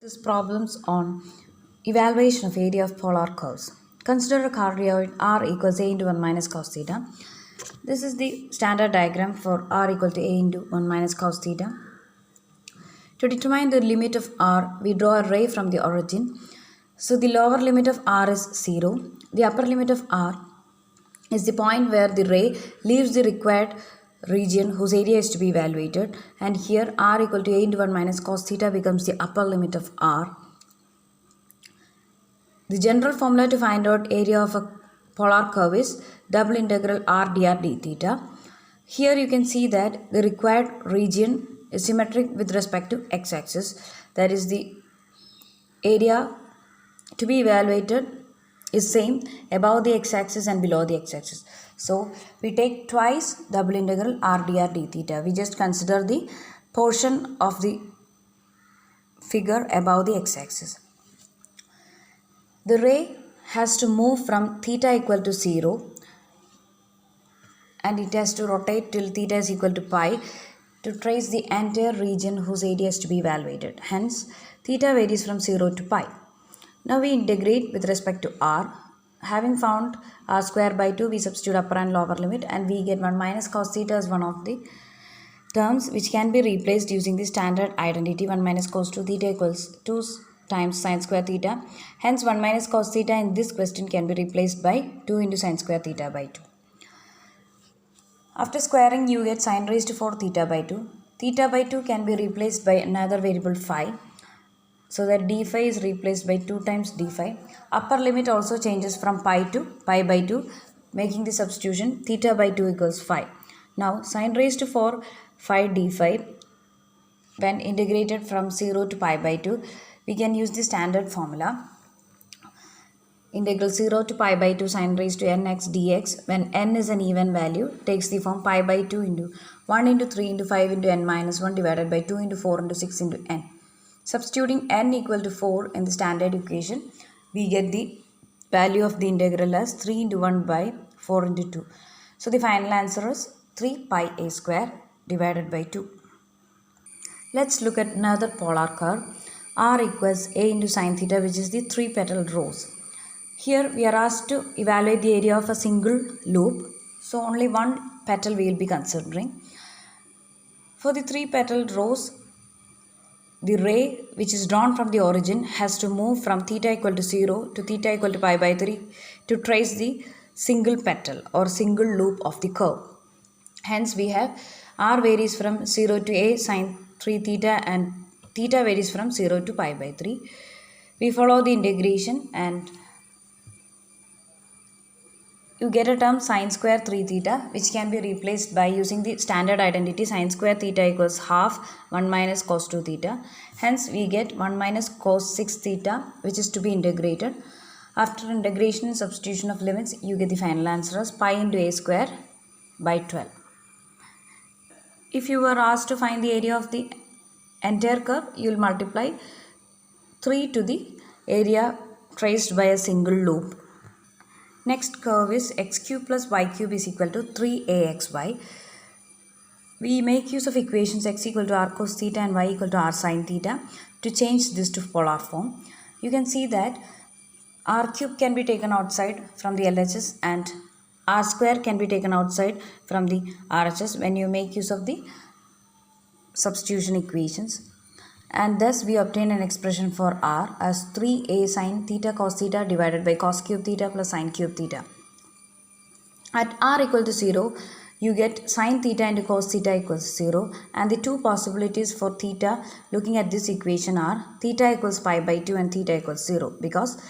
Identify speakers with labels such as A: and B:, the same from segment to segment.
A: This problems on evaluation of area of polar curves. Consider a cardioid r equals a into 1 minus cos theta. This is the standard diagram for r equal to a into 1 minus cos theta. To determine the limit of r, we draw a ray from the origin. So the lower limit of r is 0. The upper limit of r is the point where the ray leaves the required region whose area is to be evaluated, and here r equal to a into 1 minus cos theta becomes the upper limit of r. The general formula to find out area of a polar curve is double integral r dr d theta. Here you can see that the required region is symmetric with respect to x-axis, that is the area to be evaluated is same above the x-axis and below the x-axis. So we take twice double integral r dr d theta. We just consider the portion of the figure above the x-axis. The ray has to move from theta equal to 0 and it has to rotate till theta is equal to pi to trace the entire region whose area is to be evaluated. Hence, theta varies from 0 to pi. Now we integrate with respect to r. Having found r square by 2, we substitute upper and lower limit and we get 1 minus cos theta as one of the terms which can be replaced using the standard identity 1 minus cos 2 theta equals 2 times sine square theta. Hence 1 minus cos theta in this question can be replaced by 2 into sine square theta by 2. After squaring you get sine raised to 4 theta by 2. Theta by 2 can be replaced by another variable phi, so that d phi is replaced by 2 times d phi. Upper limit also changes from pi to pi by 2, making the substitution theta by 2 equals phi. Now sine raised to 4 phi d phi, when integrated from 0 to pi by 2, we can use the standard formula. Integral 0 to pi by 2 sine raised to nx dx, when n is an even value, takes the form pi by 2 into 1 into 3 into 5 into n minus 1 divided by 2 into 4 into 6 into n. Substituting n equal to 4 in the standard equation, we get the value of the integral as 3 into 1 by 4 into 2. So the final answer is 3 pi a square divided by 2. Let's look at another polar curve. R equals a into sine theta, which is the 3-petaled rose. Here we are asked to evaluate the area of a single loop. So only one petal we will be considering. For the 3-petaled rose, the ray which is drawn from the origin has to move from theta equal to 0 to theta equal to pi by 3 to trace the single petal or single loop of the curve. Hence we have r varies from 0 to a sine 3 theta and theta varies from 0 to pi by 3. We follow the integration and you get a term sine square 3 theta, which can be replaced by using the standard identity sine square theta equals half 1 minus cos 2 theta. Hence we get 1 minus cos 6 theta, which is to be integrated. After integration and substitution of limits, you get the final answer as pi into a square by 12. If you were asked to find the area of the entire curve, you will multiply 3 to the area traced by a single loop. Next curve is x cube plus y cube is equal to 3axy. We make use of equations x equal to r cos theta and y equal to r sin theta to change this to polar form. You can see that r cube can be taken outside from the LHS and r square can be taken outside from the RHS when you make use of the substitution equations. And thus we obtain an expression for r as 3a sin theta cos theta divided by cos cube theta plus sin cube theta. At r equal to 0, you get sin theta into cos theta equals 0, and the two possibilities for theta looking at this equation are theta equals pi by 2 and theta equals 0, because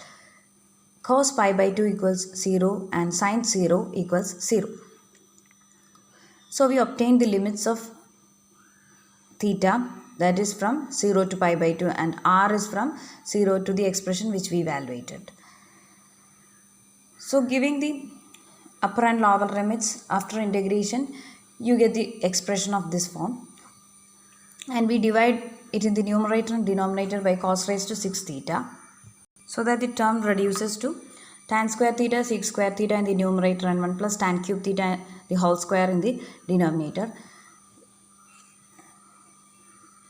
A: cos pi by 2 equals 0 and sin 0 equals 0. So we obtain the limits of theta, that is from 0 to pi by 2, and r is from 0 to the expression which we evaluated. So giving the upper and lower limits after integration, you get the expression of this form, and we divide it in the numerator and denominator by cos raised to 6 theta, so that the term reduces to tan square theta sec square theta in the numerator and 1 plus tan cube theta the whole square in the denominator.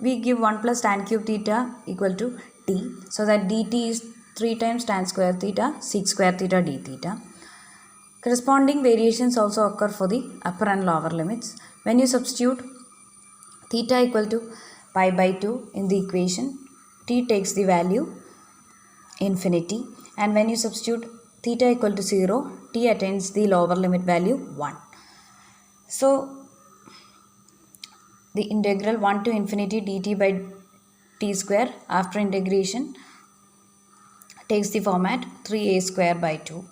A: We give 1 plus tan cube theta equal to t, so that dt is 3 times tan square theta sec square theta d theta. Corresponding variations also occur for the upper and lower limits. When you substitute theta equal to pi by 2 in the equation, t takes the value infinity, and when you substitute theta equal to 0, t attains the lower limit value 1. So the integral 1 to infinity dt by t square after integration takes the format 3a square by 2.